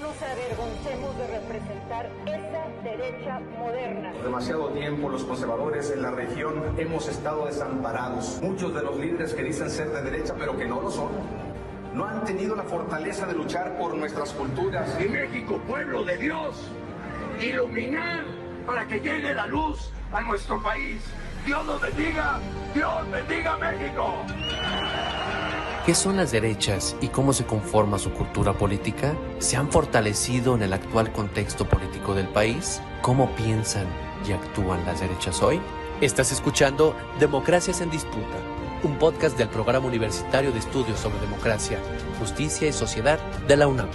nos avergoncemos de representar esa derecha moderna. Demasiado tiempo los conservadores en la región hemos estado desamparados. Muchos de los líderes que dicen ser de derecha, pero que no lo son, no han tenido la fortaleza de luchar por nuestras culturas. Y México, pueblo de Dios, iluminar para que llegue la luz a nuestro país. Dios nos bendiga, Dios bendiga a México. ¿Qué son las derechas y cómo se conforma su cultura política? ¿Se han fortalecido en el actual contexto político del país? ¿Cómo piensan y actúan las derechas hoy? Estás escuchando Democracias en Disputa, un podcast del Programa Universitario de Estudios sobre Democracia, Justicia y Sociedad de la UNAM.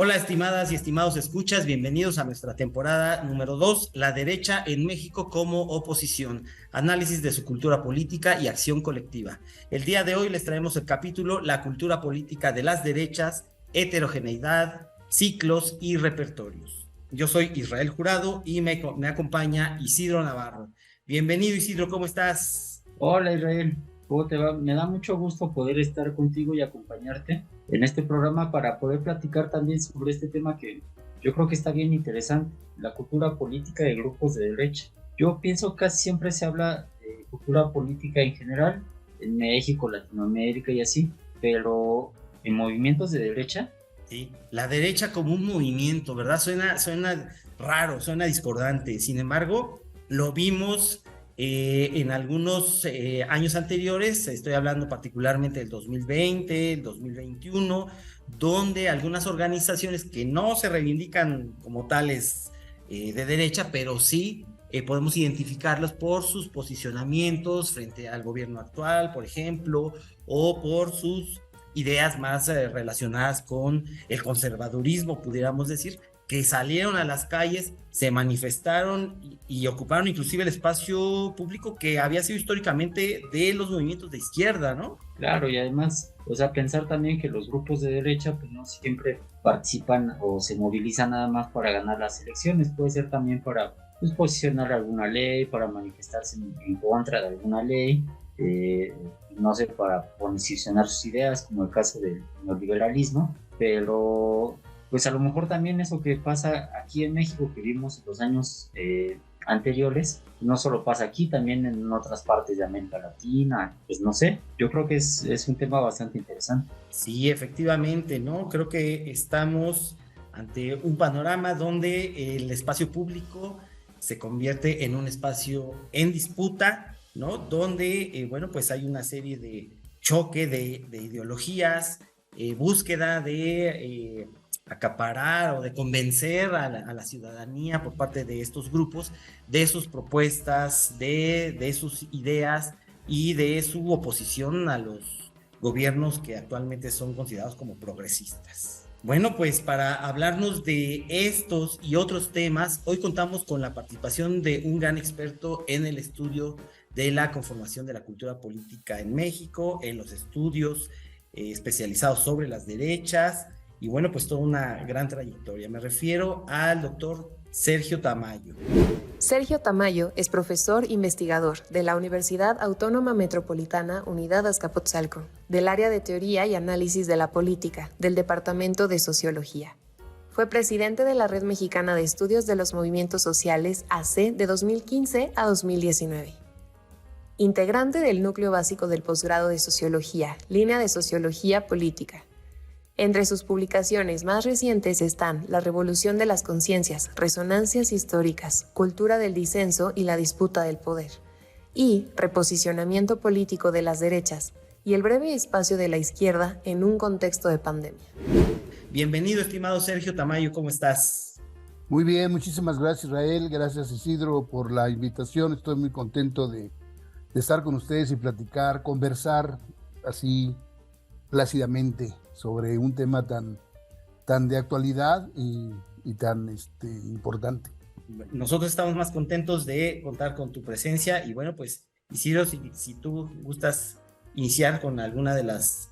Hola, estimadas y estimados escuchas, bienvenidos a nuestra temporada número 2, La derecha en México como oposición, análisis de su cultura política y acción colectiva. El día de hoy les traemos el capítulo La cultura política de las derechas, heterogeneidad, ciclos y repertorios. Yo soy Israel Jurado y me acompaña Isidro Navarro. Bienvenido, Isidro, ¿cómo estás? Hola, Israel, ¿cómo te va? Me da mucho gusto poder estar contigo y acompañarte en este programa para poder platicar también sobre este tema que yo creo que está bien interesante, la cultura política de grupos de derecha. Yo pienso que casi siempre se habla de cultura política en general, en México, Latinoamérica y así, pero en movimientos de derecha. Sí, la derecha como un movimiento, ¿verdad? Suena raro, suena discordante. Sin embargo, lo vimos en algunos años anteriores, estoy hablando particularmente del 2020, el 2021, donde algunas organizaciones que no se reivindican como tales de derecha, pero sí podemos identificarlas por sus posicionamientos frente al gobierno actual, por ejemplo, o por sus ideas más relacionadas con el conservadurismo, pudiéramos decir, que salieron a las calles, se manifestaron y ocuparon inclusive el espacio público que había sido históricamente de los movimientos de izquierda, ¿no? Claro, y además, pensar también que los grupos de derecha pues no siempre participan o se movilizan nada más para ganar las elecciones, puede ser también para posicionar alguna ley, para manifestarse en contra de alguna ley, no sé, para posicionar sus ideas, como el caso del neoliberalismo, pero pues a lo mejor también eso que pasa aquí en México, que vimos en los años anteriores, no solo pasa aquí, también en otras partes de América Latina, pues no sé, yo creo que es un tema bastante interesante. Sí, efectivamente, ¿no? Creo que estamos ante un panorama donde el espacio público se convierte en un espacio en disputa, ¿no? Donde, pues hay una serie de choque de ideologías, búsqueda de acaparar o de convencer a la ciudadanía por parte de estos grupos de sus propuestas, de sus ideas y de su oposición a los gobiernos que actualmente son considerados como progresistas. Bueno, pues para hablarnos de estos y otros temas, hoy contamos con la participación de un gran experto en el estudio de la conformación de la cultura política en México, en los estudios especializados sobre las derechas, y bueno, pues toda una gran trayectoria. Me refiero al doctor Sergio Tamayo. Sergio Tamayo es profesor investigador de la Universidad Autónoma Metropolitana Unidad Azcapotzalco, del área de Teoría y Análisis de la Política, del Departamento de Sociología. Fue presidente de la Red Mexicana de Estudios de los Movimientos Sociales, AC, de 2015 a 2019. Integrante del núcleo básico del posgrado de Sociología, línea de Sociología Política. Entre sus publicaciones más recientes están La revolución de las conciencias, resonancias históricas, cultura del disenso y la disputa del poder, y Reposicionamiento político de las derechas, y el breve espacio de la izquierda en un contexto de pandemia. Bienvenido, estimado Sergio Tamayo, ¿cómo estás? Muy bien, muchísimas gracias, Israel, gracias Isidro por la invitación, estoy muy contento de estar con ustedes y platicar, conversar así plácidamente sobre un tema tan de actualidad y tan importante. Nosotros estamos más contentos de contar con tu presencia y bueno, pues Isidro, si tú gustas iniciar con alguna de las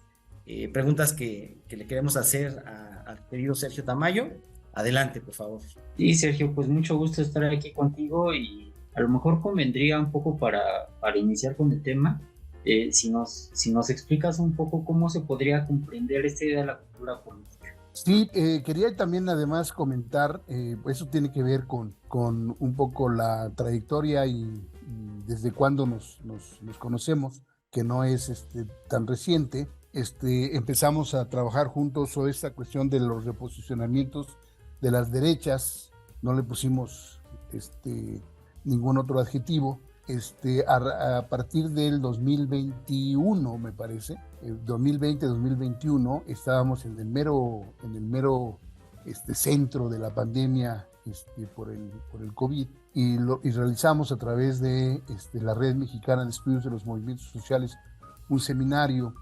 preguntas que le queremos hacer al querido Sergio Tamayo, adelante, por favor. Sí, Sergio, pues mucho gusto estar aquí contigo y a lo mejor convendría un poco para iniciar con el tema, Si nos explicas un poco cómo se podría comprender esta idea de la cultura política. Sí, quería también además comentar, eso tiene que ver con un poco la trayectoria y desde cuándo nos conocemos, que no es tan reciente. Empezamos a trabajar juntos sobre esta cuestión de los reposicionamientos de las derechas, no le pusimos ningún otro adjetivo. A partir del 2021, me parece, 2020-2021, estábamos en el mero centro de la pandemia por el COVID y realizamos a través de la Red Mexicana de Estudios de los Movimientos Sociales un seminario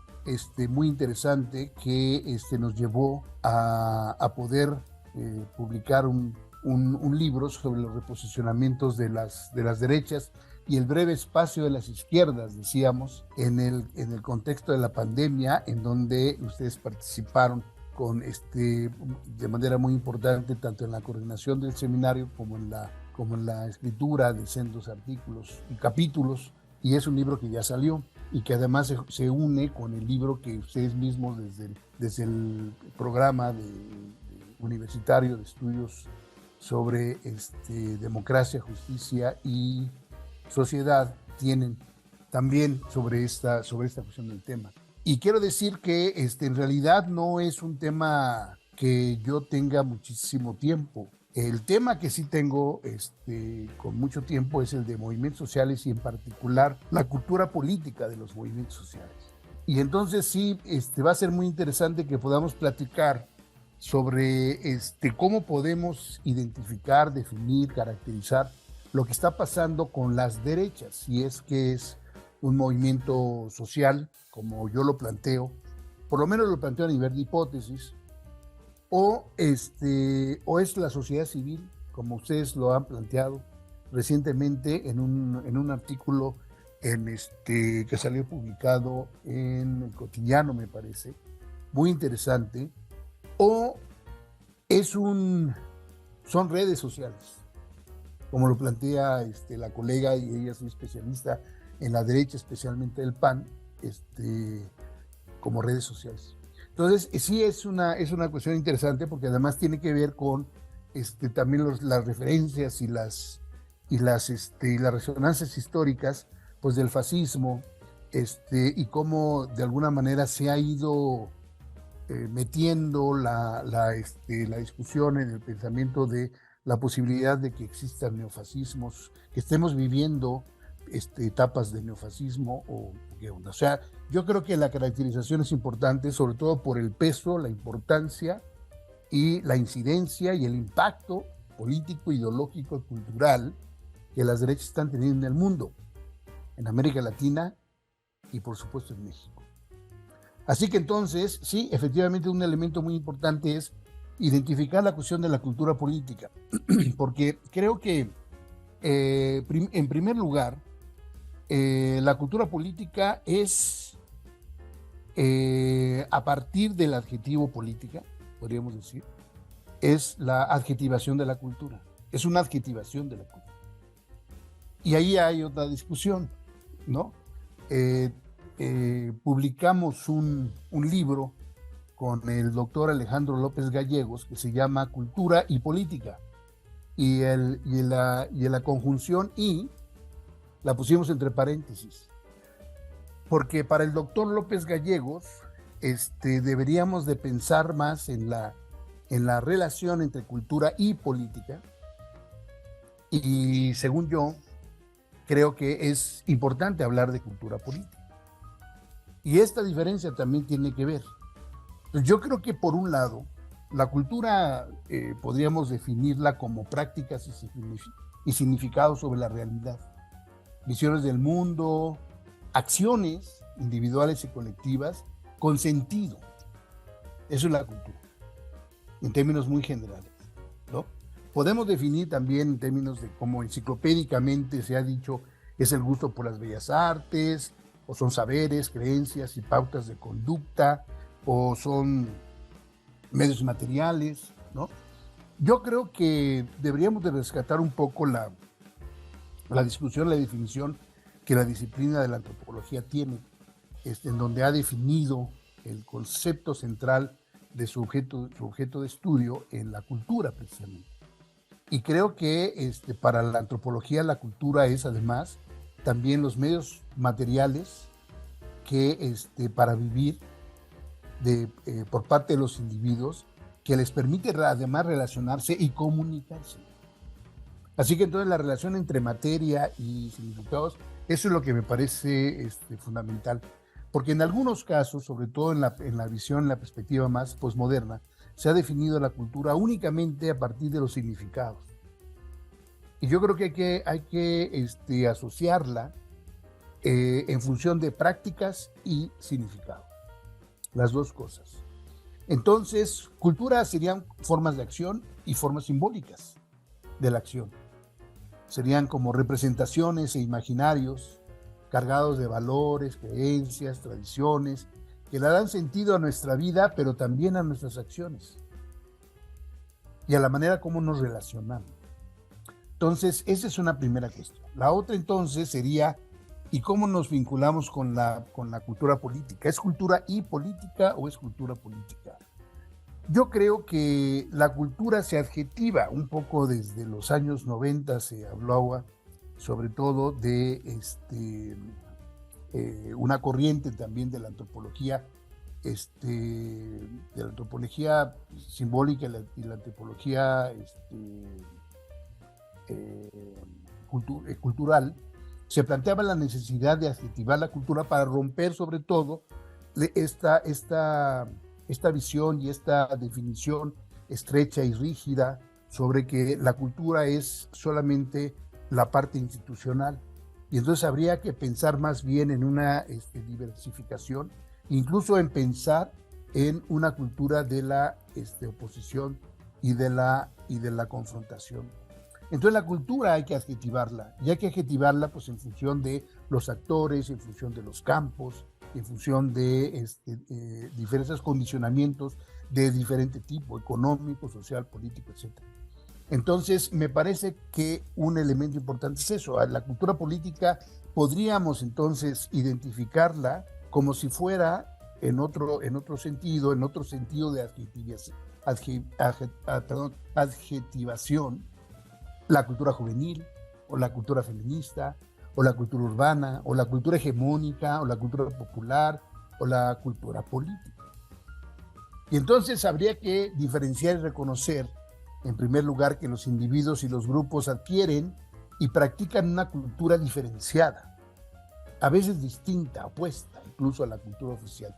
muy interesante que nos llevó a poder publicar un libro sobre los reposicionamientos de las derechas y el breve espacio de las izquierdas, decíamos, en el contexto de la pandemia, en donde ustedes participaron de manera muy importante, tanto en la coordinación del seminario como en la escritura de sendos artículos y capítulos, y es un libro que ya salió y que además se une con el libro que ustedes mismos desde el programa universitario de estudios sobre democracia, justicia y sociedad tienen también sobre esta cuestión del tema. Y quiero decir que en realidad no es un tema que yo tenga muchísimo tiempo. El tema que sí tengo con mucho tiempo es el de movimientos sociales y en particular la cultura política de los movimientos sociales. Y entonces sí, va a ser muy interesante que podamos platicar sobre cómo podemos identificar, definir, caracterizar lo que está pasando con las derechas, si es que es un movimiento social, como yo lo planteo, por lo menos lo planteo a nivel de hipótesis, o es la sociedad civil, como ustedes lo han planteado recientemente en un artículo que salió publicado en El Cotidiano, me parece, muy interesante, o son redes sociales, como lo plantea la colega, y ella es una especialista en la derecha, especialmente del PAN, como redes sociales. Entonces, sí es una cuestión interesante porque además tiene que ver con también las referencias y las resonancias históricas pues, del fascismo, y cómo de alguna manera se ha ido metiendo la discusión en el pensamiento de la posibilidad de que existan neofascismos, que estemos viviendo etapas de neofascismo o qué onda. O sea, yo creo que la caracterización es importante, sobre todo por el peso, la importancia y la incidencia y el impacto político, ideológico y cultural que las derechas están teniendo en el mundo, en América Latina y por supuesto en México. Así que entonces, sí, efectivamente un elemento muy importante es identificar la cuestión de la cultura política, porque creo que en primer lugar, la cultura política es, a partir del adjetivo política, podríamos decir, es la adjetivación de la cultura, es una adjetivación de la cultura. Y ahí hay otra discusión, ¿no? Publicamos un libro con el doctor Alejandro López Gallegos que se llama Cultura y Política, y la conjunción y la pusimos entre paréntesis, porque para el doctor López Gallegos deberíamos de pensar más en la relación entre cultura y política, y según yo, creo que es importante hablar de cultura política. Y esta diferencia también tiene que ver. Yo creo que por un lado, la cultura podríamos definirla como prácticas y significados sobre la realidad, visiones del mundo, acciones individuales y colectivas con sentido. Eso es la cultura, en términos muy generales, ¿no? Podemos definir también en términos de cómo enciclopédicamente se ha dicho, es el gusto por las bellas artes, o son saberes, creencias y pautas de conducta, o son medios materiales, ¿no? Yo creo que deberíamos de rescatar un poco la discusión, la definición que la disciplina de la antropología tiene, en donde ha definido el concepto central de su objeto de estudio en la cultura, precisamente. Y creo que para la antropología la cultura es además también los medios materiales que para vivir por parte de los individuos, que les permite además relacionarse y comunicarse. Así que entonces la relación entre materia y significados, eso es lo que me parece fundamental. Porque en algunos casos, sobre todo en la visión, en la perspectiva más posmoderna, se ha definido la cultura únicamente a partir de los significados. Y yo creo que hay que asociarla en función de prácticas y significado. Las dos cosas. Entonces, cultura serían formas de acción y formas simbólicas de la acción. Serían como representaciones e imaginarios cargados de valores, creencias, tradiciones, que le dan sentido a nuestra vida, pero también a nuestras acciones y a la manera como nos relacionamos. Entonces, esa es una primera cuestión. La otra entonces sería, ¿y cómo nos vinculamos con la cultura política? ¿Es cultura y política o es cultura política? Yo creo que la cultura se adjetiva un poco desde los años 90, se hablaba sobre todo de una corriente también de la antropología, simbólica y la antropología cultural. Se planteaba la necesidad de adjetivar la cultura para romper sobre todo esta visión y esta definición estrecha y rígida sobre que la cultura es solamente la parte institucional. Y entonces habría que pensar más bien en una diversificación, incluso en pensar en una cultura de la oposición y de la confrontación. Entonces la cultura hay que adjetivarla, y hay que adjetivarla pues en función de los actores, en función de los campos, en función de diferentes condicionamientos de diferente tipo, económico, social, político, etc. Entonces me parece que un elemento importante es eso. A la cultura política podríamos entonces identificarla como si fuera en otro sentido de adjetivación, la cultura juvenil, o la cultura feminista, o la cultura urbana, o la cultura hegemónica, o la cultura popular, o la cultura política. Y entonces habría que diferenciar y reconocer, en primer lugar, que los individuos y los grupos adquieren y practican una cultura diferenciada, a veces distinta, opuesta incluso a la cultura oficial,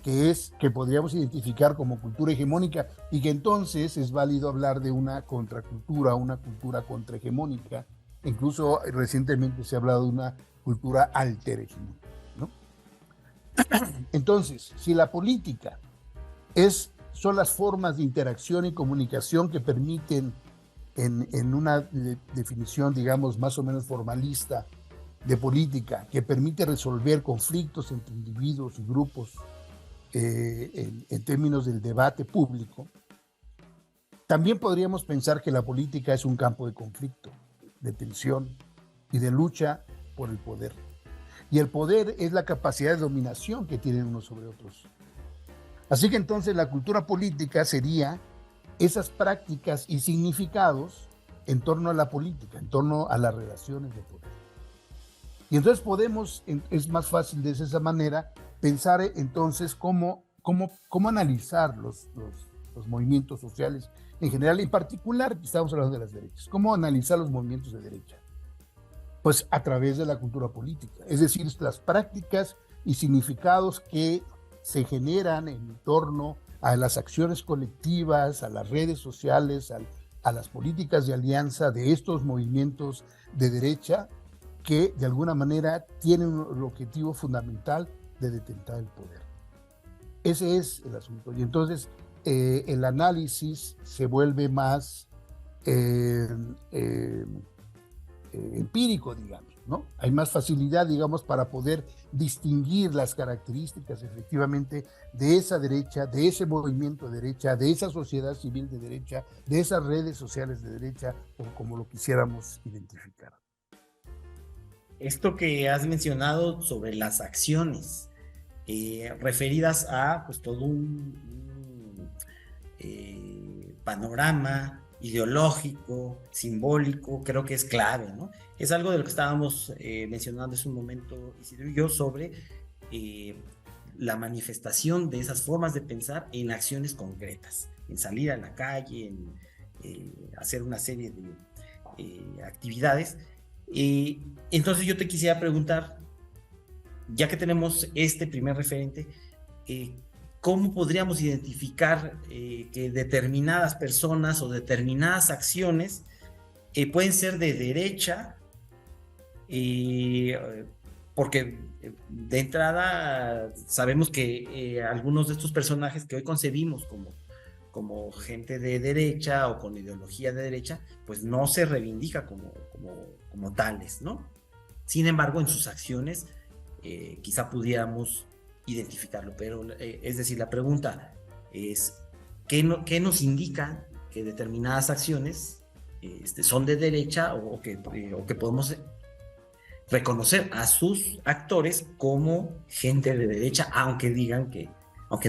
que podríamos identificar como cultura hegemónica, y que entonces es válido hablar de una contracultura, una cultura contrahegemónica. Incluso recientemente se ha hablado de una cultura alterhegemónica, ¿no? Entonces, si la política son las formas de interacción y comunicación que permiten, en una definición, digamos, más o menos formalista de política, que permite resolver conflictos entre individuos y grupos en términos del debate público, también podríamos pensar que la política es un campo de conflicto, de tensión y de lucha por el poder. Y el poder es la capacidad de dominación que tienen unos sobre otros. Así que entonces la cultura política sería esas prácticas y significados en torno a la política, en torno a las relaciones de poder. Y entonces es más fácil de esa manera pensar entonces cómo analizar los movimientos sociales en general, en particular estamos hablando de las derechas. ¿Cómo analizar los movimientos de derecha? Pues a través de la cultura política, es decir, las prácticas y significados que se generan en torno a las acciones colectivas, a las redes sociales, a las políticas de alianza de estos movimientos de derecha, que de alguna manera tienen el objetivo fundamental de detentar el poder. Ese es el asunto. Y entonces el análisis se vuelve más empírico, digamos, ¿no? Hay más facilidad, digamos, para poder distinguir las características efectivamente de esa derecha, de ese movimiento de derecha, de esa sociedad civil de derecha, de esas redes sociales de derecha, o como lo quisiéramos identificar. Esto que has mencionado sobre las acciones, referidas a pues todo un panorama ideológico, simbólico, creo que es clave, ¿no? Es algo de lo que estábamos mencionando hace un momento Isidro y yo sobre la manifestación de esas formas de pensar en acciones concretas, en salir a la calle, en hacer una serie de actividades. Entonces yo te quisiera preguntar, ya que tenemos este primer referente, ¿cómo podríamos identificar que determinadas personas o determinadas acciones pueden ser de derecha? Porque de entrada sabemos que algunos de estos personajes que hoy concebimos como gente de derecha o con ideología de derecha, pues no se reivindica como tales, ¿no? Sin embargo, en sus acciones quizá pudiéramos identificarlo, pero es decir, la pregunta es ¿qué nos indica que determinadas acciones son de derecha o que podemos reconocer a sus actores como gente de derecha, aunque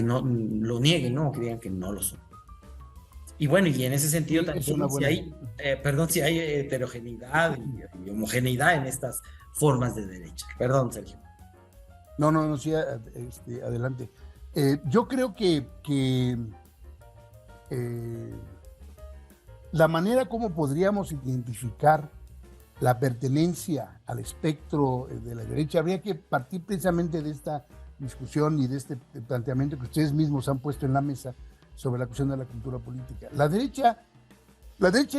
no lo nieguen, ¿no? Aunque digan que no lo son? Y bueno, y en ese sentido también si hay heterogeneidad y homogeneidad en estas formas de derecha. Perdón, Sergio. No, sí, adelante. Yo creo que la manera como podríamos identificar la pertenencia al espectro de la derecha, habría que partir precisamente de esta discusión y de este planteamiento que ustedes mismos han puesto en la mesa sobre la cuestión de la cultura política. La derecha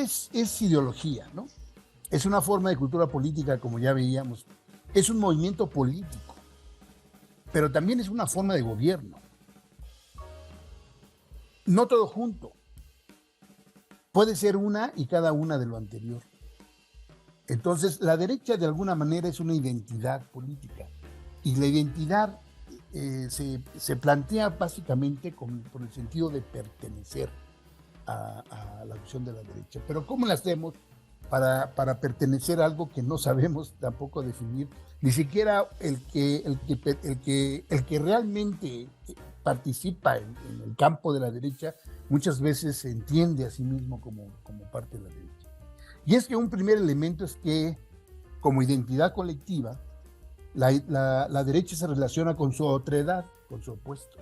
es ideología, ¿no? Es una forma de cultura política, como ya veíamos. Es un movimiento político, pero también es una forma de gobierno. No todo junto. Puede ser una y cada una de lo anterior. Entonces, la derecha de alguna manera es una identidad política. Y la identidad se plantea básicamente por el sentido de pertenecer a la cuestión de la derecha. Pero ¿cómo la hacemos para pertenecer a algo que no sabemos tampoco definir? Ni siquiera el que realmente participa en el campo de la derecha muchas veces se entiende a sí mismo como parte de la derecha. Y es que un primer elemento es que como identidad colectiva la derecha se relaciona con su otredad, con su opuesto.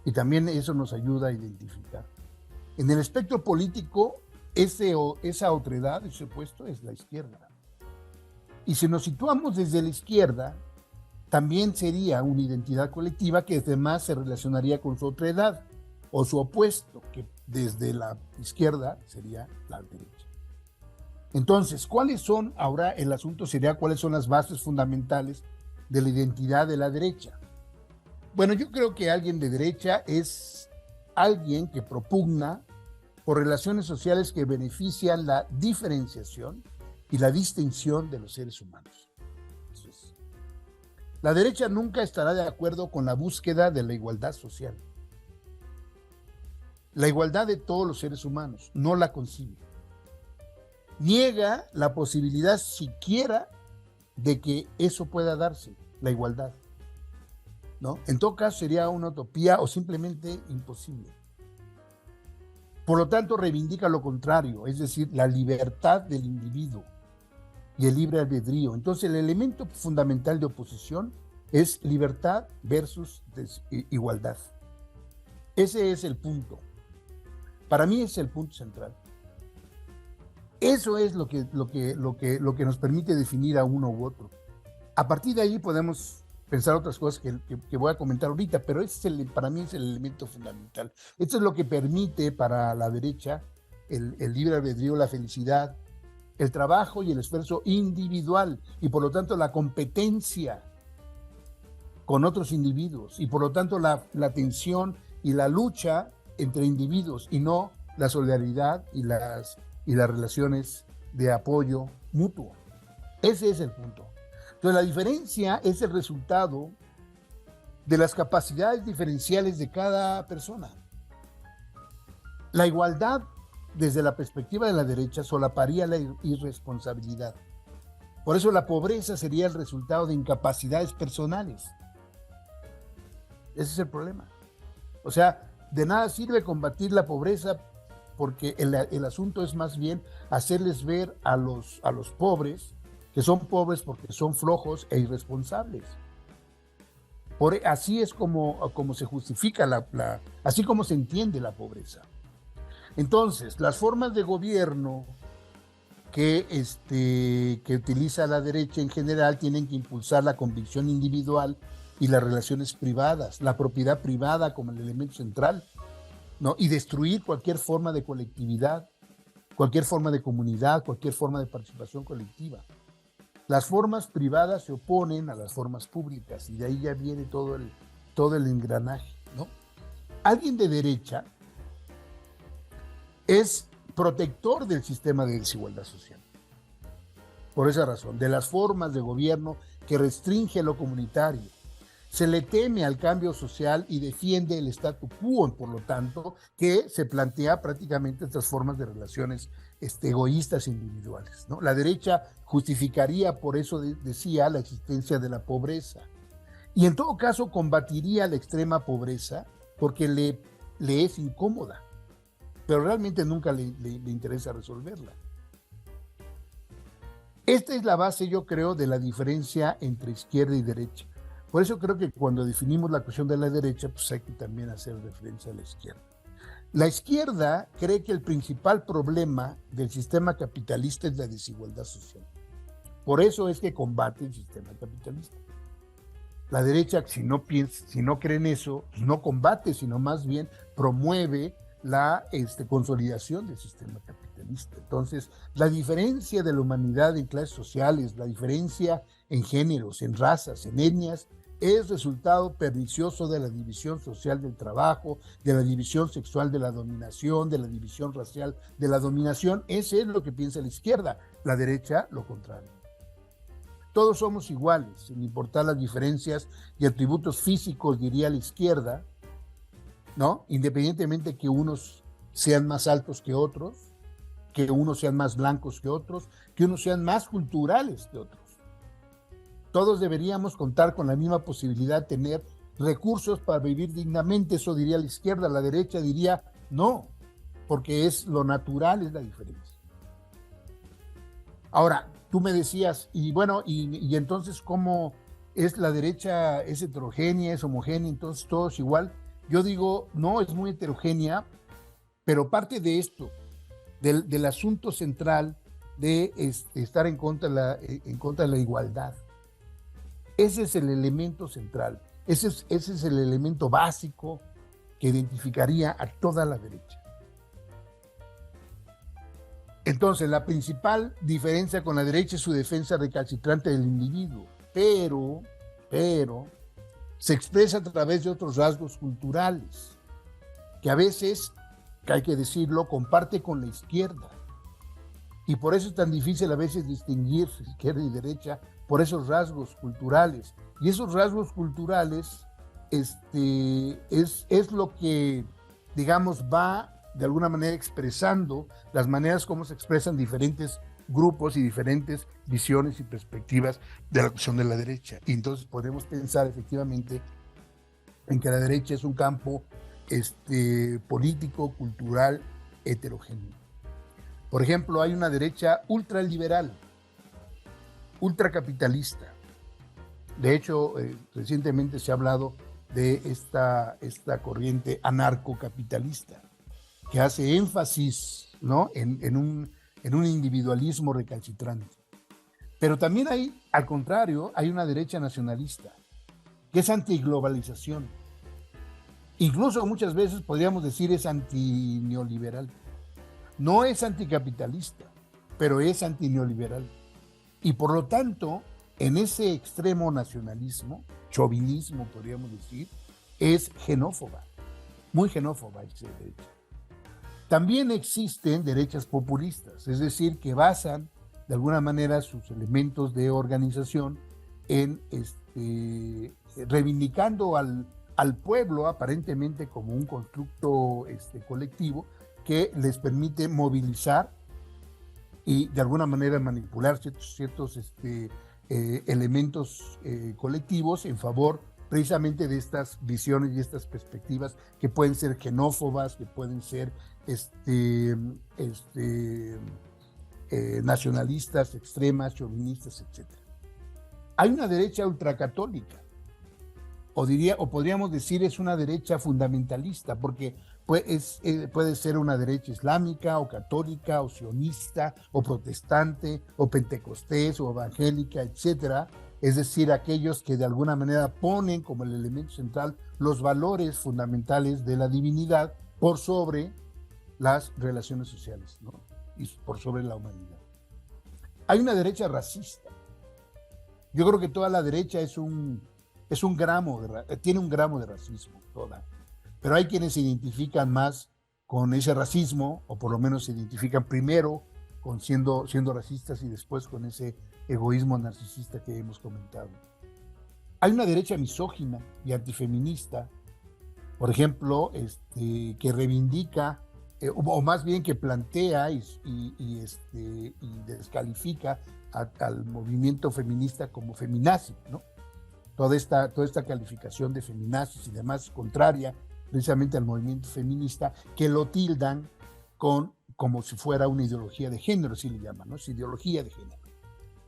Y también eso nos ayuda a identificar. En el espectro político, esa otredad, ese opuesto, es la izquierda. Y si nos situamos desde la izquierda, también sería una identidad colectiva que además se relacionaría con su otredad o su opuesto, que desde la izquierda sería la derecha. Entonces, ahora el asunto sería cuáles son las bases fundamentales de la identidad de la derecha? Bueno, yo creo que alguien de derecha es alguien que propugna por relaciones sociales que benefician la diferenciación y la distinción de los seres humanos. Eso es. La derecha nunca estará de acuerdo con la búsqueda de la igualdad social. La igualdad de todos los seres humanos, no la concibe. Niega la posibilidad siquiera de que eso pueda darse, la igualdad, ¿no? En todo caso sería una utopía o simplemente imposible. Por lo tanto, reivindica lo contrario, es decir, la libertad del individuo y el libre albedrío. Entonces, el elemento fundamental de oposición es libertad versus igualdad. Ese es el punto. Para mí es el punto central. Eso es lo que nos permite definir a uno u otro. A partir de ahí podemos pensar otras cosas que voy a comentar ahorita, pero para mí es el elemento fundamental. Esto es lo que permite para la derecha el libre albedrío, la felicidad, el trabajo y el esfuerzo individual, y por lo tanto la competencia con otros individuos, y por lo tanto la tensión y la lucha entre individuos, y no la solidaridad y las relaciones de apoyo mutuo. Ese es el punto. Entonces, la diferencia es el resultado de las capacidades diferenciales de cada persona. La igualdad, desde la perspectiva de la derecha, solaparía la irresponsabilidad. Por eso la pobreza sería el resultado de incapacidades personales. Ese es el problema. O sea, de nada sirve combatir la pobreza porque el asunto es más bien hacerles ver a los pobres que son pobres porque son flojos e irresponsables. Así es como se justifica así como se entiende la pobreza. Entonces, las formas de gobierno que utiliza la derecha en general tienen que impulsar la convicción individual y las relaciones privadas, la propiedad privada como el elemento central, ¿no? Y destruir cualquier forma de colectividad, cualquier forma de comunidad, cualquier forma de participación colectiva. Las formas privadas se oponen a las formas públicas y de ahí ya viene todo el engranaje, ¿no? Alguien de derecha es protector del sistema de desigualdad social. Por esa razón, de las formas de gobierno que restringe lo comunitario. Se le teme al cambio social y defiende el statu quo, por lo tanto, que se plantea prácticamente estas formas de relaciones egoístas e individuales, ¿no? La derecha justificaría, por eso decía, la existencia de la pobreza. Y en todo caso combatiría la extrema pobreza porque le es incómoda, pero realmente nunca le interesa resolverla. Esta es la base, yo creo, de la diferencia entre izquierda y derecha. Por eso creo que cuando definimos la cuestión de la derecha, pues hay que también hacer referencia a la izquierda. La izquierda cree que el principal problema del sistema capitalista es la desigualdad social. Por eso es que combate el sistema capitalista. La derecha, si no cree en eso, pues no combate, sino más bien promueve la consolidación del sistema capitalista. Entonces, la diferencia de la humanidad en clases sociales, la diferencia en géneros, en razas, en etnias, es resultado pernicioso de la división social del trabajo, de la división sexual de la dominación, de la división racial de la dominación. Ese es lo que piensa la izquierda. La derecha, lo contrario. Todos somos iguales, sin importar las diferencias y atributos físicos, diría la izquierda, ¿no? Independientemente que unos sean más altos que otros, que unos sean más blancos que otros, que unos sean más culturales que otros. Todos deberíamos contar con la misma posibilidad de tener recursos para vivir dignamente, eso diría la izquierda. La derecha diría no, porque es lo natural, es la diferencia. Ahora, tú me decías, y bueno, y entonces, ¿cómo es la derecha? ¿Es heterogénea, es homogénea, entonces todos igual? Yo digo, no, es muy heterogénea, pero parte de esto, del asunto central de estar en contra de la igualdad. Ese es el elemento central, ese es el elemento básico que identificaría a toda la derecha. Entonces, la principal diferencia con la derecha es su defensa recalcitrante del individuo, pero se expresa a través de otros rasgos culturales, que a veces, que hay que decirlo, comparte con la izquierda. Y por eso es tan difícil a veces distinguir izquierda y derecha, por esos rasgos culturales. Y esos rasgos culturales es lo que, digamos, va de alguna manera expresando las maneras como se expresan diferentes grupos y diferentes visiones y perspectivas de la cuestión de la derecha. Y entonces podemos pensar efectivamente en que la derecha es un campo político, cultural, heterogéneo. Por ejemplo, hay una derecha ultraliberal, ultracapitalista. De hecho, recientemente se ha hablado de esta corriente anarcocapitalista, que hace énfasis, ¿no?, en un individualismo recalcitrante. Pero también hay, al contrario, hay una derecha nacionalista, que es antiglobalización. Incluso muchas veces podríamos decir es antineoliberal. No es anticapitalista, pero es antineoliberal. Y por lo tanto, en ese extremo nacionalismo, chauvinismo podríamos decir, es xenófoba, muy xenófoba esa derecha. También existen derechas populistas, es decir, que basan de alguna manera sus elementos de organización en reivindicando al pueblo aparentemente como un constructo colectivo que les permite movilizar y de alguna manera manipular ciertos elementos colectivos en favor precisamente de estas visiones y estas perspectivas que pueden ser xenófobas, que pueden ser nacionalistas, extremas, chauvinistas, etc. Hay una derecha ultracatólica, o podríamos decir es una derecha fundamentalista, porque puede ser una derecha islámica, o católica, o sionista, o protestante, o pentecostés, o evangélica, etcétera. Es decir, aquellos que de alguna manera ponen como el elemento central los valores fundamentales de la divinidad por sobre las relaciones sociales, ¿no? Y por sobre la humanidad. Hay una derecha racista. Yo creo que toda la derecha tiene un gramo de racismo, toda. Pero hay quienes se identifican más con ese racismo, o por lo menos se identifican primero con siendo racistas y después con ese egoísmo narcisista que hemos comentado. Hay una derecha misógina y antifeminista, por ejemplo, que reivindica, o más bien que plantea y descalifica al movimiento feminista como feminazi, ¿no? Toda esta calificación de feminazis y demás contraria precisamente al movimiento feminista, que lo tildan como si fuera una ideología de género, así le llaman, ¿no? Es ideología de género.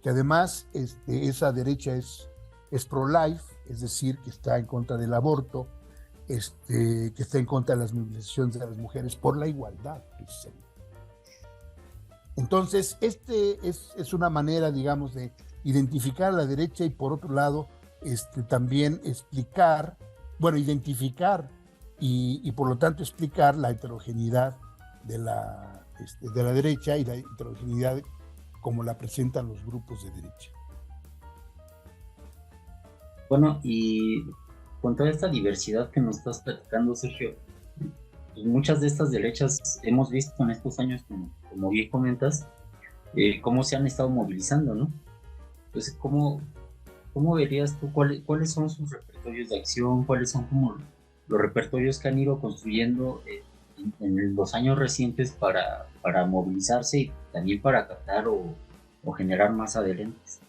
Que además esa derecha es pro-life, es decir, que está en contra del aborto, que está en contra de las movilizaciones de las mujeres por la igualdad, precisamente. Entonces, es una manera, digamos, de identificar a la derecha y por otro lado, también identificar y por lo tanto explicar la heterogeneidad de la derecha y la heterogeneidad como la presentan los grupos de derecha. Bueno, y con toda esta diversidad que nos estás platicando, Sergio, pues muchas de estas derechas hemos visto en estos años, como bien comentas, cómo se han estado movilizando, ¿no? Entonces, ¿cómo verías tú cuáles son sus repertorios de acción, cuáles son como los repertorios que han ido construyendo en los años recientes para movilizarse y también para captar o generar más adherentes?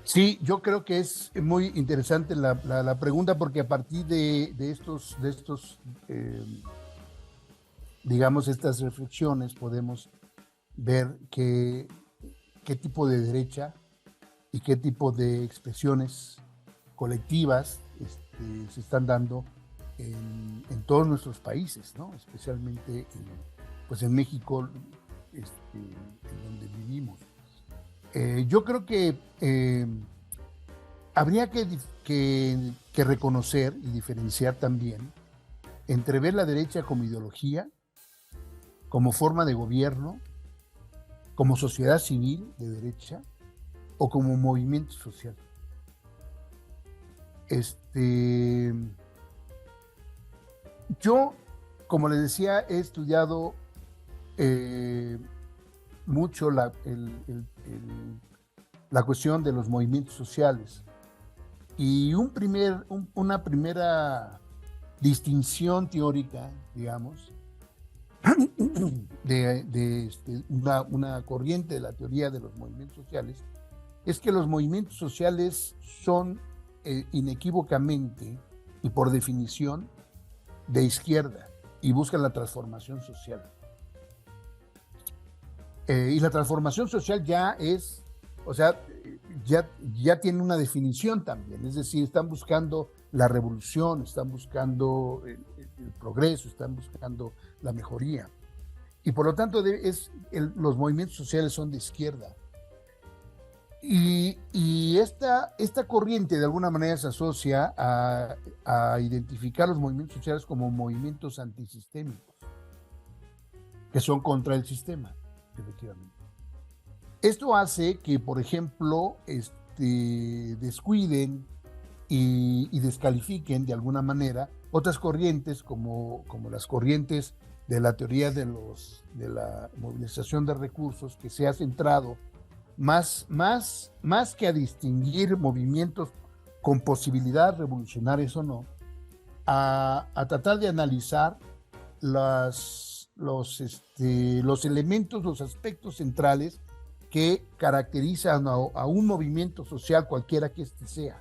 Sí, yo creo que es muy interesante la pregunta, porque a partir de digamos, estas reflexiones podemos ver qué tipo de derecha y qué tipo de expresiones colectivas se están dando en todos nuestros países, ¿no? Especialmente en México, en donde vivimos. Yo creo que habría que reconocer y diferenciar también entre ver la derecha como ideología, como forma de gobierno, como sociedad civil de derecha o como movimiento social. Yo, como les decía, he estudiado mucho la cuestión de los movimientos sociales, y una primera distinción teórica, digamos, de una corriente de la teoría de los movimientos sociales, es que los movimientos sociales son inequívocamente y por definición de izquierda y buscan la transformación social. Y la transformación social ya tiene una definición también, es decir, están buscando la revolución, están buscando el progreso, están buscando la mejoría. Y por lo tanto los movimientos sociales son de izquierda. Y esta corriente de alguna manera se asocia a identificar los movimientos sociales como movimientos antisistémicos, que son contra el sistema, efectivamente. Esto hace que, por ejemplo, descuiden y descalifiquen de alguna manera otras corrientes como las corrientes de la teoría de la movilización de recursos, que se ha centrado más que a distinguir movimientos con posibilidad revolucionarias o no, a tratar de analizar los elementos, los aspectos centrales que caracterizan a un movimiento social cualquiera que éste sea,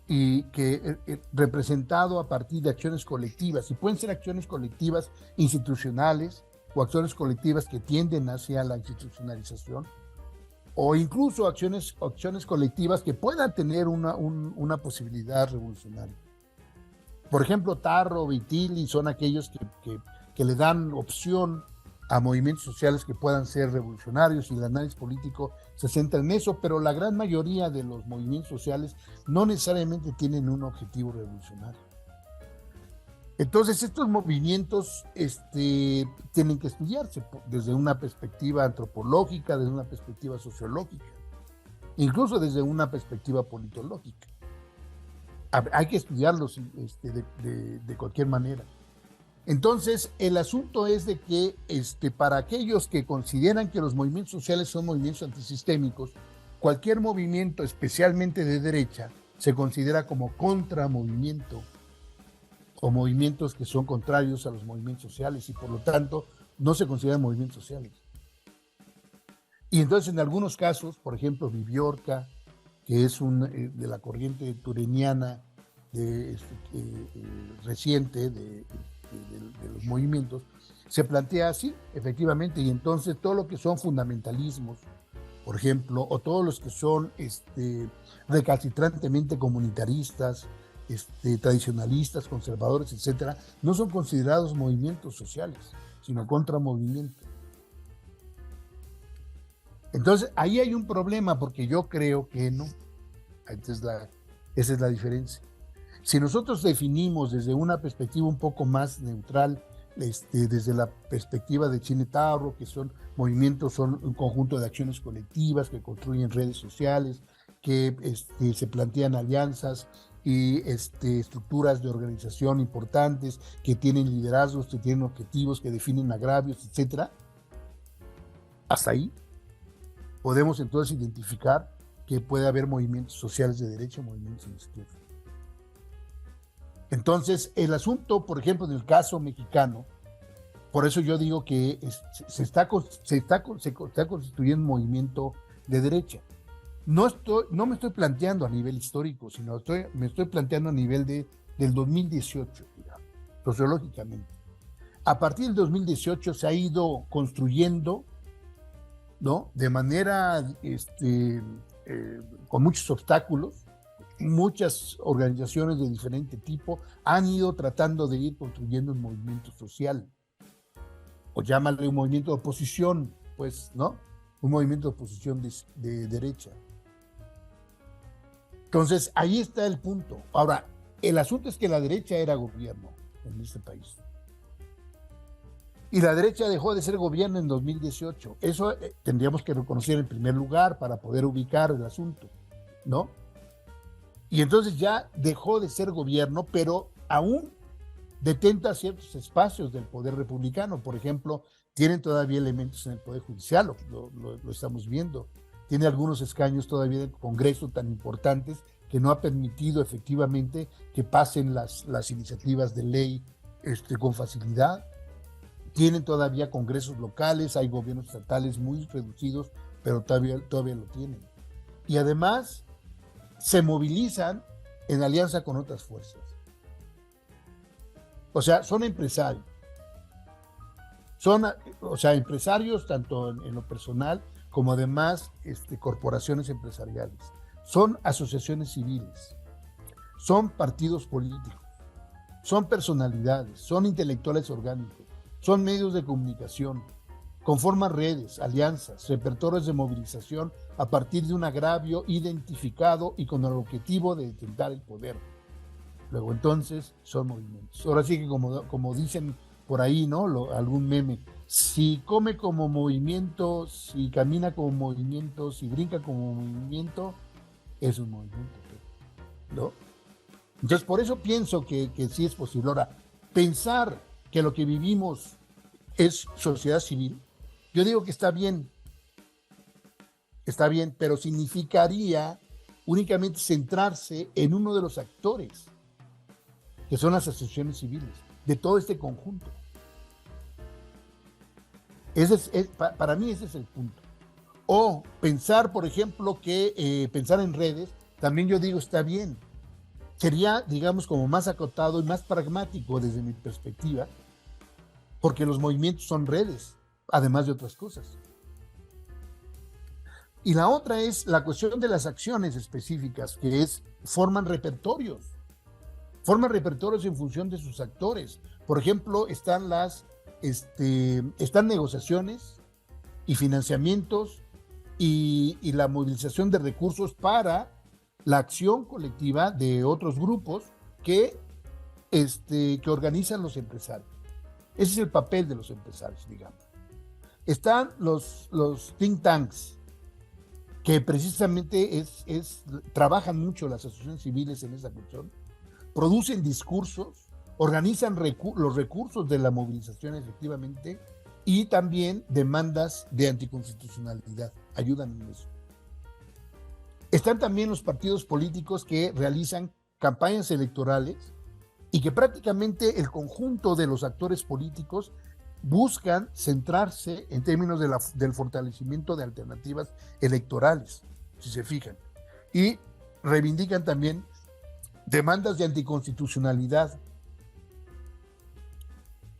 y que representado a partir de acciones colectivas, y pueden ser acciones colectivas institucionales o acciones colectivas que tienden hacia la institucionalización, o incluso acciones colectivas que puedan tener una posibilidad revolucionaria. Por ejemplo, Tarro, Vitilli son aquellos que le dan opción a movimientos sociales que puedan ser revolucionarios, y el análisis político se centra en eso, pero la gran mayoría de los movimientos sociales no necesariamente tienen un objetivo revolucionario. Entonces, estos movimientos tienen que estudiarse desde una perspectiva antropológica, desde una perspectiva sociológica, incluso desde una perspectiva politológica. Hay que estudiarlos de cualquier manera. Entonces, el asunto es de que para aquellos que consideran que los movimientos sociales son movimientos antisistémicos, cualquier movimiento, especialmente de derecha, se considera como contramovimiento, o movimientos que son contrarios a los movimientos sociales, y por lo tanto no se consideran movimientos sociales. Y entonces, en algunos casos, por ejemplo, Viviorca, que es de la corriente tureniana reciente de los movimientos, se plantea así, efectivamente, y entonces todo lo que son fundamentalismos, por ejemplo, o todos los que son recalcitrantemente comunitaristas, tradicionalistas, conservadores, etcétera, no son considerados movimientos sociales, sino contramovimientos. Entonces, ahí hay un problema, porque yo creo que no. Esa es la diferencia. Si nosotros definimos desde una perspectiva un poco más neutral, desde la perspectiva de Chinetaro, que son movimientos, son un conjunto de acciones colectivas que construyen redes sociales, que se plantean alianzas y estructuras de organización importantes, que tienen liderazgos, que tienen objetivos, que definen agravios, etcétera. Hasta ahí podemos entonces identificar que puede haber movimientos sociales de derecha o movimientos de izquierda. Entonces, el asunto, por ejemplo, en el caso mexicano, por eso yo digo que se está constituyendo un movimiento de derecha. No me estoy planteando a nivel histórico, sino me estoy planteando a nivel del 2018, digamos, sociológicamente. A partir del 2018 se ha ido construyendo, ¿no?, de manera con muchos obstáculos. Muchas organizaciones de diferente tipo han ido tratando de ir construyendo un movimiento social, o llámale un movimiento de oposición, pues, ¿no? Un movimiento de oposición de derecha. Entonces, ahí está el punto. Ahora, el asunto es que la derecha era gobierno en este país. Y la derecha dejó de ser gobierno en 2018. Eso tendríamos que reconocer en primer lugar para poder ubicar el asunto, ¿no? Y entonces ya dejó de ser gobierno, pero aún detenta ciertos espacios del poder republicano. Por ejemplo, tienen todavía elementos en el poder judicial, lo estamos viendo. Tiene algunos escaños todavía del Congreso tan importantes que no ha permitido efectivamente que pasen las iniciativas de ley con facilidad. Tienen todavía congresos locales, hay gobiernos estatales muy reducidos, pero todavía lo tienen. Y además se movilizan en alianza con otras fuerzas. O sea, son empresarios. Son, empresarios tanto en lo personal como además corporaciones empresariales. Son asociaciones civiles. Son partidos políticos. Son personalidades. Son intelectuales orgánicos. Son medios de comunicación. Conforman redes, alianzas, repertorios de movilización a partir de un agravio identificado y con el objetivo de detentar el poder. Luego, entonces, son movimientos. Ahora sí que como dicen por ahí, ¿no? Algún meme. Si come como movimiento, si camina como movimiento, si brinca como movimiento, es un movimiento, ¿no? Entonces, por eso pienso que sí es posible. Ahora, pensar que lo que vivimos es sociedad civil, yo digo que está bien, pero significaría únicamente centrarse en uno de los actores, que son las asociaciones civiles, de todo este conjunto. Para mí ese es el punto. O pensar, por ejemplo, que pensar en redes, también yo digo está bien. Sería, digamos, como más acotado y más pragmático desde mi perspectiva, porque los movimientos son redes, además de otras cosas. Y la otra es la cuestión de las acciones específicas, que forman repertorios en función de sus actores. Por ejemplo, están negociaciones y financiamientos y la movilización de recursos para la acción colectiva de otros grupos que organizan los empresarios. Ese es el papel de los empresarios, digamos. Están los think tanks, que precisamente trabajan mucho las asociaciones civiles en esa cuestión, producen discursos, organizan los recursos de la movilización efectivamente, y también demandas de anticonstitucionalidad, ayudan en eso. Están también los partidos políticos que realizan campañas electorales y que prácticamente el conjunto de los actores políticos buscan centrarse en términos del fortalecimiento de alternativas electorales, si se fijan, y reivindican también demandas de anticonstitucionalidad.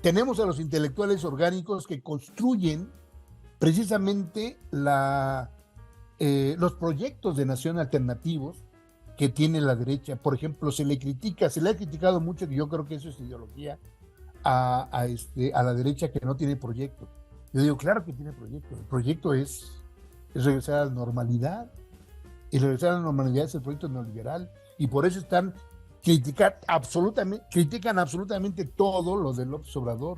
Tenemos a los intelectuales orgánicos que construyen precisamente los proyectos de nación alternativos que tiene la derecha. Por ejemplo, se le ha criticado mucho, que yo creo que eso es ideología, a la derecha, que no tiene proyecto. Yo digo, claro que tiene proyecto. El proyecto es regresar a la normalidad, y regresar a la normalidad es el proyecto neoliberal, y por eso critican absolutamente todo lo de López Obrador.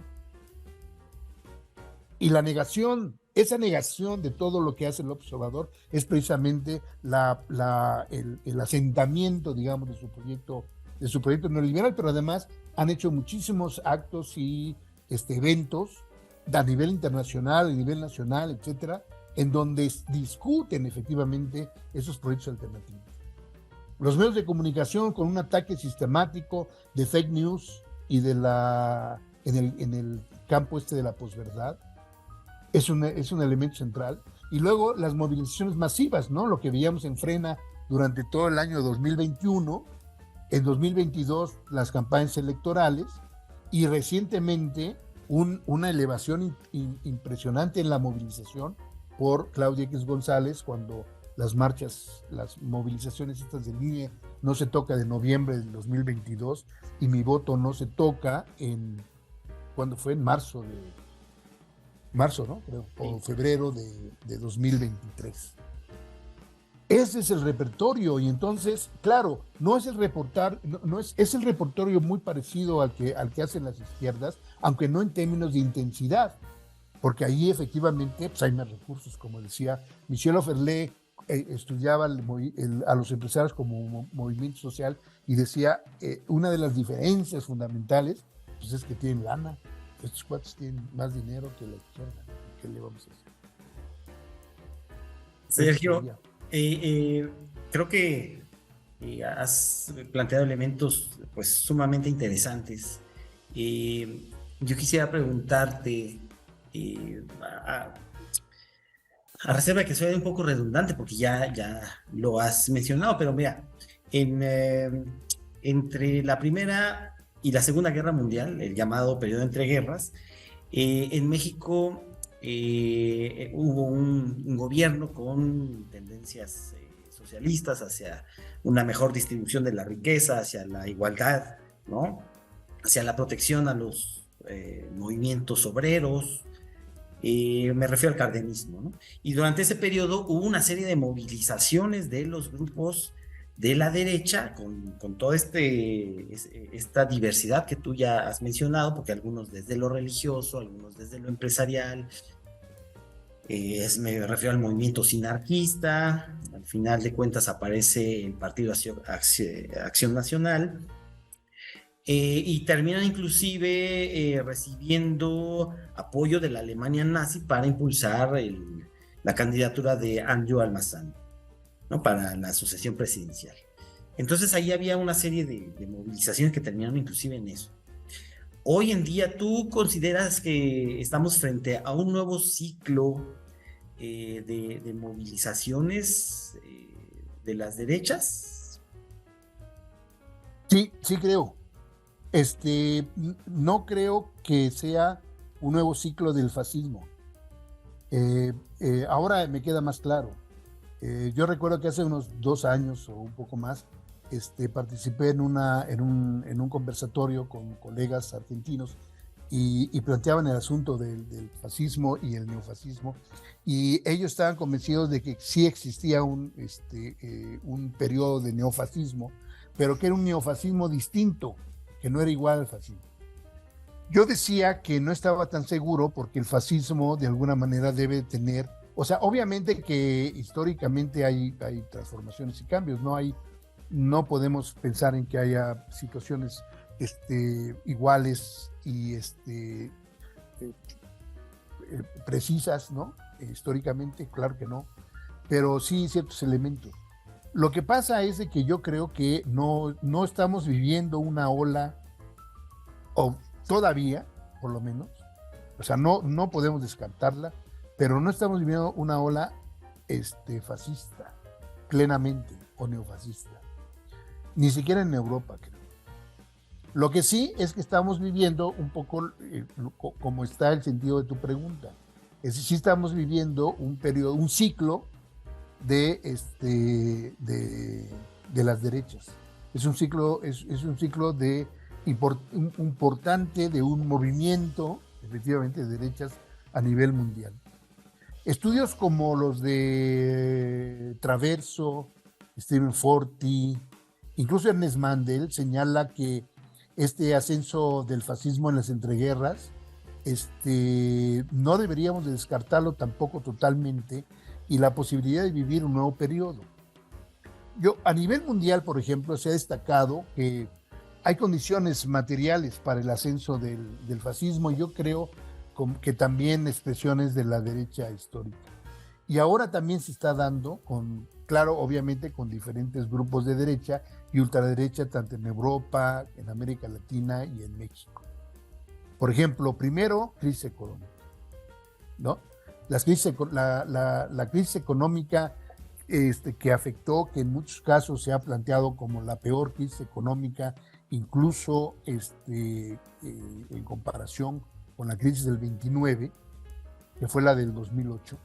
Y esa negación de todo lo que hace López Obrador es precisamente el asentamiento, digamos, de su proyecto neoliberal, pero además han hecho muchísimos actos y eventos a nivel internacional, a nivel nacional, etcétera, en donde discuten efectivamente esos proyectos alternativos. Los medios de comunicación, con un ataque sistemático de fake news y en el campo de la posverdad, es un elemento central. Y luego las movilizaciones masivas, ¿no? Lo que veíamos en Frena durante todo el año 2021, en 2022 las campañas electorales, y recientemente una elevación impresionante en la movilización por Claudia X González, cuando las movilizaciones estas de línea no se toca de noviembre del 2022, y mi voto no se toca ¿cuándo fue? En marzo, ¿no? Creo, o febrero de 2023. Ese es el repertorio, y entonces, claro, es el repertorio muy parecido al que hacen las izquierdas, aunque no en términos de intensidad, porque ahí efectivamente hay más recursos, como decía Michel Offerlé. Estudiaba a los empresarios como movimiento social, y decía, una de las diferencias fundamentales pues es que tienen lana. Estos cuates tienen más dinero que la izquierda. ¿Qué le vamos a hacer? Sergio, creo que has planteado elementos pues sumamente interesantes. Yo quisiera preguntarte, a reserva de que soy un poco redundante, porque ya lo has mencionado, pero mira, entre la Primera y la Segunda Guerra Mundial, el llamado periodo entre guerras, en México hubo un gobierno con tendencias socialistas hacia una mejor distribución de la riqueza, hacia la igualdad, ¿no? Hacia la protección a los movimientos obreros. Me refiero al cardenismo, ¿no? Y durante ese periodo hubo una serie de movilizaciones de los grupos de la derecha con toda esta diversidad que tú ya has mencionado, porque algunos desde lo religioso, algunos desde lo empresarial. Me refiero al movimiento sinarquista. Al final de cuentas aparece el Partido Acción Nacional. Y terminan inclusive recibiendo apoyo de la Alemania nazi para impulsar la candidatura de Anjou Almazán, ¿no? Para la sucesión presidencial. Entonces ahí había una serie de movilizaciones que terminaron inclusive en eso. Hoy en día, ¿tú consideras que estamos frente a un nuevo ciclo de movilizaciones de las derechas? Sí, sí creo. No creo que sea un nuevo ciclo del fascismo. Ahora me queda más claro. Yo recuerdo que hace unos 2 años o un poco más, participé en un conversatorio con colegas argentinos y planteaban el asunto del fascismo y el neofascismo, y ellos estaban convencidos de que sí existía un periodo de neofascismo, pero que era un neofascismo distinto, que no era igual al fascismo. Yo decía que no estaba tan seguro porque el fascismo de alguna manera debe tener, o sea, obviamente que históricamente hay transformaciones y cambios, no podemos pensar en que haya situaciones iguales y precisas, ¿no? Históricamente, claro que no, pero sí ciertos elementos. Lo que pasa es de que yo creo que no estamos viviendo una ola, o todavía, por lo menos, o sea, no podemos descartarla, pero no estamos viviendo una ola fascista, plenamente, o neofascista. Ni siquiera en Europa, creo. Lo que sí es que estamos viviendo un poco como está el sentido de tu pregunta. Es decir, sí estamos viviendo un periodo, un ciclo de las derechas. Es un ciclo importante de un movimiento, efectivamente, de derechas a nivel mundial. Estudios como los de Traverso, Stephen Forti, incluso Ernest Mandel señala que este ascenso del fascismo en las entreguerras, no deberíamos de descartarlo tampoco totalmente, y la posibilidad de vivir un nuevo periodo. A nivel mundial, por ejemplo, se ha destacado que hay condiciones materiales para el ascenso del fascismo, y yo creo que también expresiones de la derecha histórica. Y ahora también se está dando, claro, obviamente con diferentes grupos de derecha y ultraderecha, tanto en Europa, en América Latina y en México. Por ejemplo, primero, crisis económica, ¿no? La crisis económica que afectó, que en muchos casos se ha planteado como la peor crisis económica, incluso en comparación con la crisis del 29, que fue la del 2008,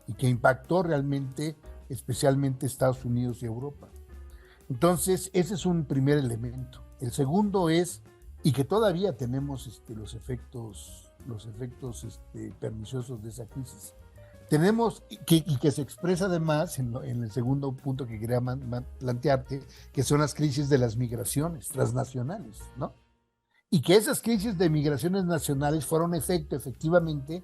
y que impactó realmente, especialmente Estados Unidos y Europa. Entonces, ese es un primer elemento. El segundo es, y que todavía tenemos los efectos perniciosos de esa crisis. Tenemos, y que se expresa además en el segundo punto que quería plantearte, que son las crisis de las migraciones transnacionales, ¿no? Y que esas crisis de migraciones nacionales fueron efectivamente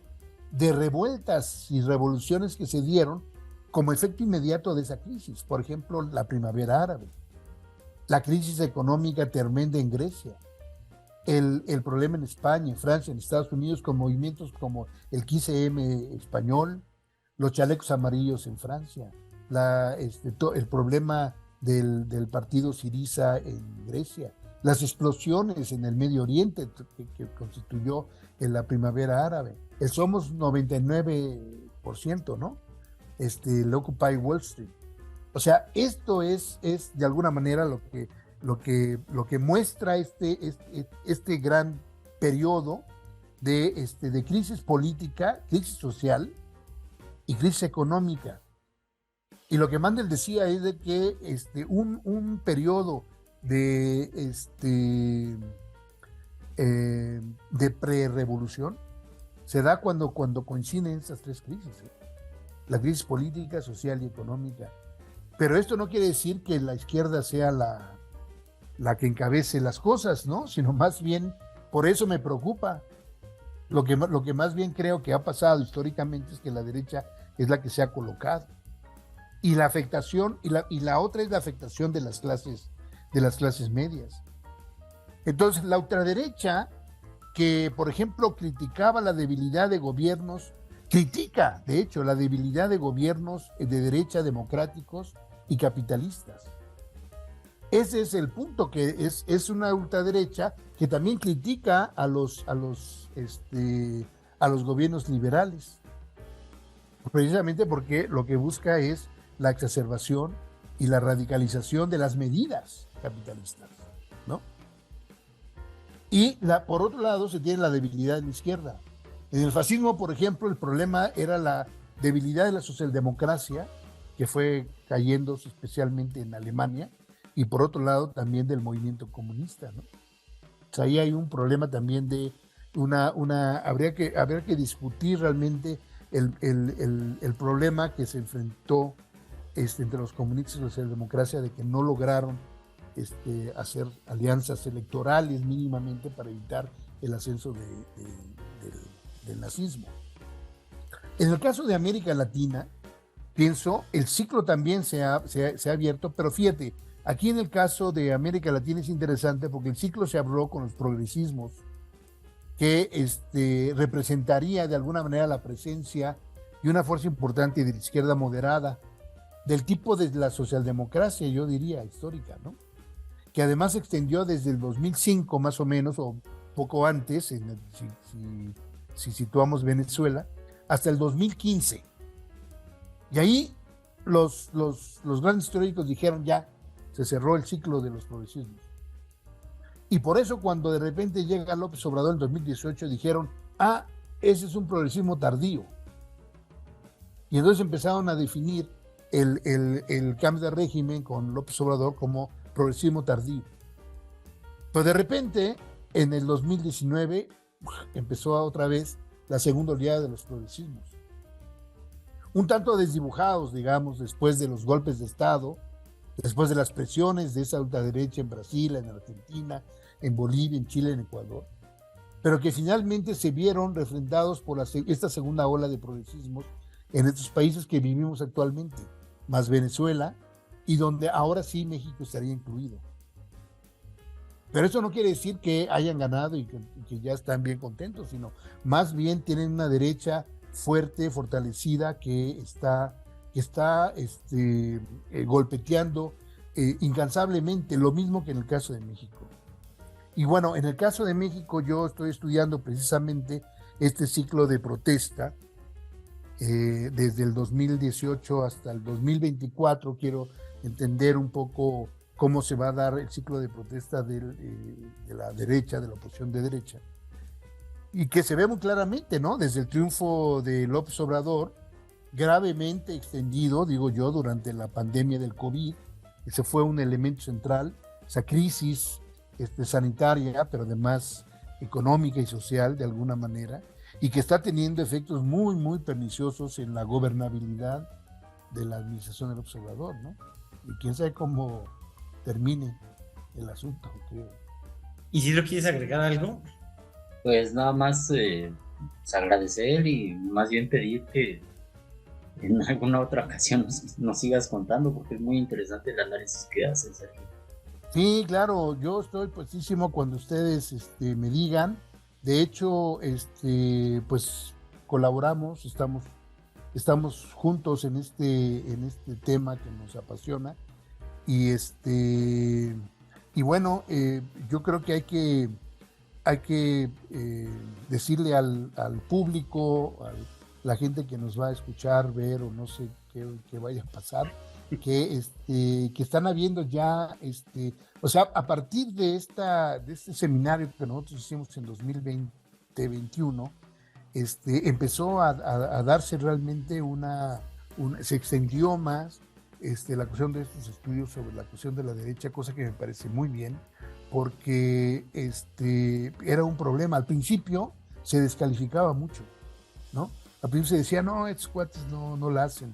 de revueltas y revoluciones que se dieron como efecto inmediato de esa crisis. Por ejemplo, la primavera árabe, la crisis económica tremenda en Grecia, el problema en España, en Francia, en Estados Unidos, con movimientos como el 15M español, los chalecos amarillos en Francia, el problema del partido Syriza en Grecia, las explosiones en el Medio Oriente que constituyó en la primavera árabe, el Somos 99%, ¿no? El Occupy Wall Street. O sea, esto es de alguna manera lo que muestra este gran periodo de crisis política, crisis social y crisis económica. Y lo que Mandel decía es de que un periodo de pre-revolución se da cuando coinciden estas tres crisis, la crisis política, social y económica. Pero esto no quiere decir que la izquierda sea la que encabece las cosas, ¿no? Sino más bien, por eso me preocupa. Lo que más bien creo que ha pasado históricamente es que la derecha es la que se ha colocado. Y la afectación, y la otra es la afectación de las clases medias. Entonces, la ultraderecha, que por ejemplo criticaba la debilidad de gobiernos, critica, de hecho, la debilidad de gobiernos de derecha democráticos y capitalistas. Ese es el punto, que es una ultraderecha que también critica a los gobiernos liberales. precisamente porque lo que busca es la exacerbación y la radicalización de las medidas capitalistas, ¿no? Y por otro lado se tiene la debilidad de la izquierda. En el fascismo, por ejemplo, el problema era la debilidad de la socialdemocracia, que fue cayendo especialmente en Alemania, y por otro lado también del movimiento comunista, ¿no? O sea, ahí hay un problema también de habría que discutir realmente el problema que se enfrentó entre los comunistas y la socialdemocracia, de que no lograron hacer alianzas electorales mínimamente para evitar el ascenso del nazismo. En el caso de América Latina, pienso, el ciclo también se ha abierto, pero fíjate, aquí en el caso de América Latina es interesante porque el ciclo se abrió con los progresismos, que representaría de alguna manera la presencia y una fuerza importante de la izquierda moderada, del tipo de la socialdemocracia, yo diría, histórica, ¿no? Que además se extendió desde el 2005 más o menos, o poco antes, si situamos Venezuela, hasta el 2015. Y ahí los grandes teóricos dijeron ya, se cerró el ciclo de los progresismos. Y por eso cuando de repente llega López Obrador en 2018 dijeron, ese es un progresismo tardío. Y entonces empezaron a definir el cambio de régimen con López Obrador como progresismo tardío. Pero de repente, en el 2019, empezó otra vez la segunda oleada de los progresismos. Un tanto desdibujados, digamos, después de los golpes de Estado, después de las presiones de esa ultraderecha en Brasil, en Argentina, en Bolivia, en Chile, en Ecuador, pero que finalmente se vieron refrendados por esta segunda ola de progresismos en estos países que vivimos actualmente, más Venezuela, y donde ahora sí México estaría incluido. Pero eso no quiere decir que hayan ganado y que ya están bien contentos, sino más bien tienen una derecha fuerte, fortalecida, que está golpeteando incansablemente, lo mismo que en el caso de México. Y bueno, en el caso de México yo estoy estudiando precisamente este ciclo de protesta desde el 2018 hasta el 2024. Quiero entender un poco cómo se va a dar el ciclo de protesta de la derecha, de la oposición de derecha, y que se ve muy claramente, ¿no? Desde el triunfo de López Obrador, gravemente extendido, digo yo, durante la pandemia del COVID. Ese fue un elemento central, esa crisis sanitaria, pero además económica y social de alguna manera, y que está teniendo efectos muy, muy perniciosos en la gobernabilidad de la administración del López Obrador, ¿no? Y quién sabe cómo termine el asunto, creo. Isidro, ¿quieres agregar algo? Pues nada más agradecer y más bien pedir que en alguna otra ocasión nos sigas contando, porque es muy interesante el análisis que haces, Sergio. Sí, claro, yo estoy puestísimo cuando ustedes me digan. De hecho, pues colaboramos, estamos juntos en este tema que nos apasiona. Y bueno, yo creo que hay que decirle al público, a la gente que nos va a escuchar, ver o no sé qué vaya a pasar, que están habiendo ya, o sea, a partir de este seminario que nosotros hicimos en 2020-21, empezó a darse realmente se extendió más la cuestión de estos estudios sobre la cuestión de la derecha, cosa que me parece muy bien, porque era un problema. Al principio se descalificaba mucho, ¿no? Al principio se decía, no, estos cuates no la hacen,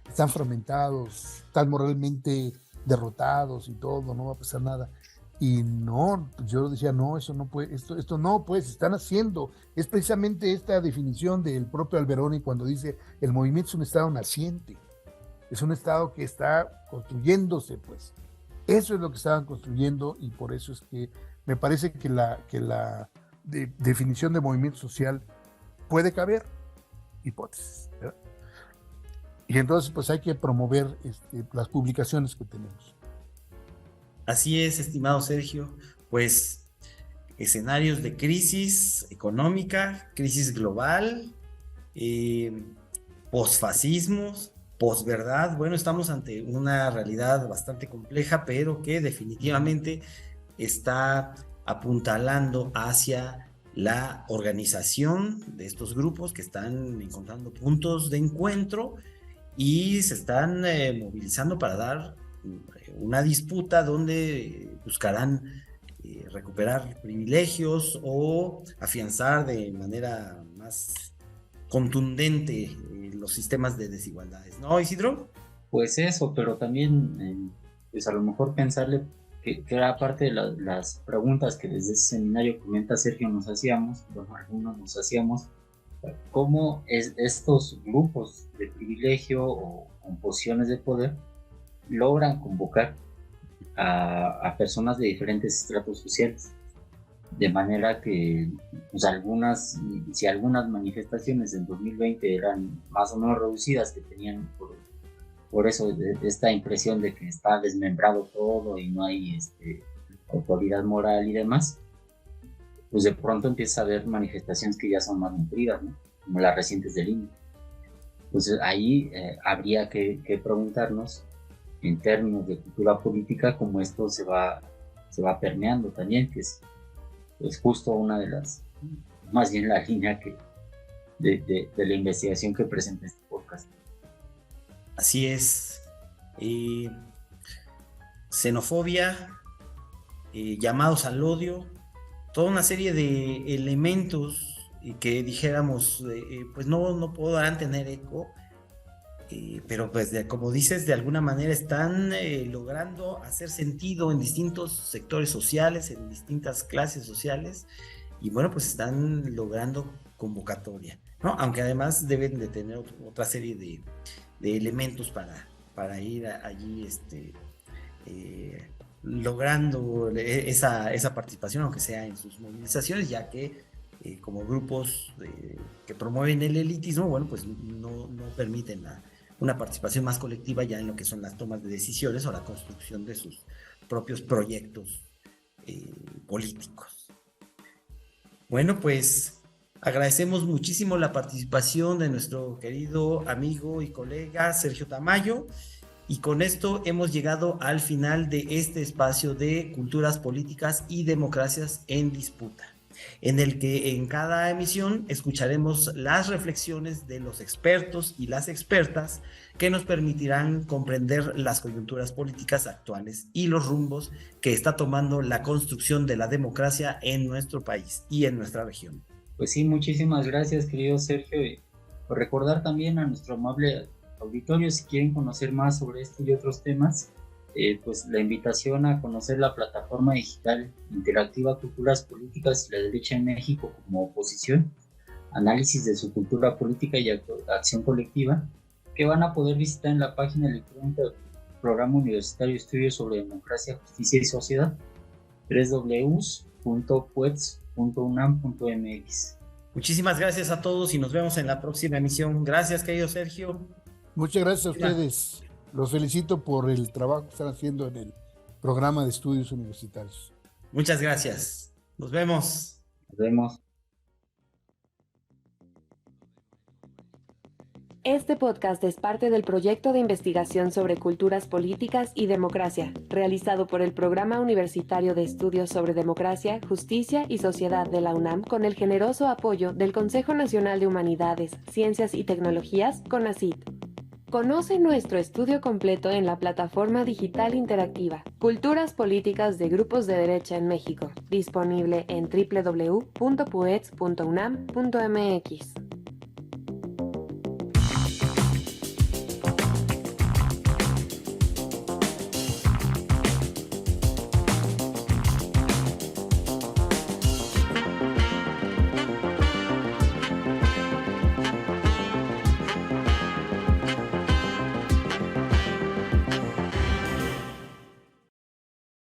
están fragmentados, están moralmente derrotados y todo, no va a pasar nada. Y no, yo decía, no, eso no puede, esto no, pues están haciendo. Es precisamente esta definición del propio Alberoni cuando dice, el movimiento es un estado naciente, es un estado que está construyéndose, pues. Eso es lo que estaban construyendo, y por eso es que me parece que la definición de movimiento social puede caber hipótesis, ¿verdad? Y entonces pues hay que promover las publicaciones que tenemos. Así es, estimado Sergio, pues escenarios de crisis económica, crisis global, posfascismos, posverdad. Bueno, estamos ante una realidad bastante compleja, pero que definitivamente está apuntalando hacia la organización de estos grupos que están encontrando puntos de encuentro y se están movilizando para dar una disputa donde buscarán recuperar privilegios o afianzar de manera más contundente los sistemas de desigualdades, ¿no, Isidro? Pues eso, pero también pues a lo mejor pensarle que era parte de las preguntas que desde ese seminario comenta Sergio nos hacíamos, bueno, algunos nos hacíamos, cómo estos grupos de privilegio o con posiciones de poder logran convocar a personas de diferentes estratos sociales, de manera que pues si algunas manifestaciones en 2020 eran más o menos reducidas, que tenían por eso esta impresión de que está desmembrado todo y no hay autoridad moral y demás, pues de pronto empieza a haber manifestaciones que ya son más nutridas, ¿no? Como las recientes del INE. Entonces ahí habría que preguntarnos en términos de cultura política cómo esto se va permeando también, que es justo una de las, más bien la línea de la investigación que presenta este podcast. Así es. Xenofobia, llamados al odio, toda una serie de elementos que dijéramos, pues no podrán tener eco, pero pues como dices, de alguna manera están logrando hacer sentido en distintos sectores sociales, en distintas clases sociales, y bueno, pues están logrando convocatoria, ¿no? Aunque además deben de tener otra serie de elementos para ir allí logrando esa participación, aunque sea en sus movilizaciones, ya que como grupos que promueven el elitismo, bueno, pues no permiten una participación más colectiva ya en lo que son las tomas de decisiones o la construcción de sus propios proyectos políticos. Bueno, pues agradecemos muchísimo la participación de nuestro querido amigo y colega Sergio Tamayo, y con esto hemos llegado al final de este espacio de Culturas Políticas y Democracias en Disputa, en el que en cada emisión escucharemos las reflexiones de los expertos y las expertas que nos permitirán comprender las coyunturas políticas actuales y los rumbos que está tomando la construcción de la democracia en nuestro país y en nuestra región. Pues sí, muchísimas gracias, querido Sergio, y por recordar también a nuestro amable auditorio, si quieren conocer más sobre esto y otros temas, pues la invitación a conocer la plataforma digital interactiva Culturas Políticas y la Derecha en México como oposición, análisis de su cultura política y acción colectiva, que van a poder visitar en la página electrónica del Programa Universitario de Estudios sobre Democracia, Justicia y Sociedad, www.puets.unam.mx. Muchísimas gracias a todos y nos vemos en la próxima emisión. Gracias, querido Sergio. Muchas gracias a ustedes. Los felicito por el trabajo que están haciendo en el programa de estudios universitarios. Muchas gracias. Nos vemos. Nos vemos. Este podcast es parte del proyecto de investigación sobre culturas políticas y democracia, realizado por el Programa Universitario de Estudios sobre Democracia, Justicia y Sociedad de la UNAM con el generoso apoyo del Consejo Nacional de Humanidades, Ciencias y Tecnologías, CONACYT. Conoce nuestro estudio completo en la plataforma digital interactiva Culturas Políticas de Grupos de Derecha en México, disponible en www.puets.unam.mx.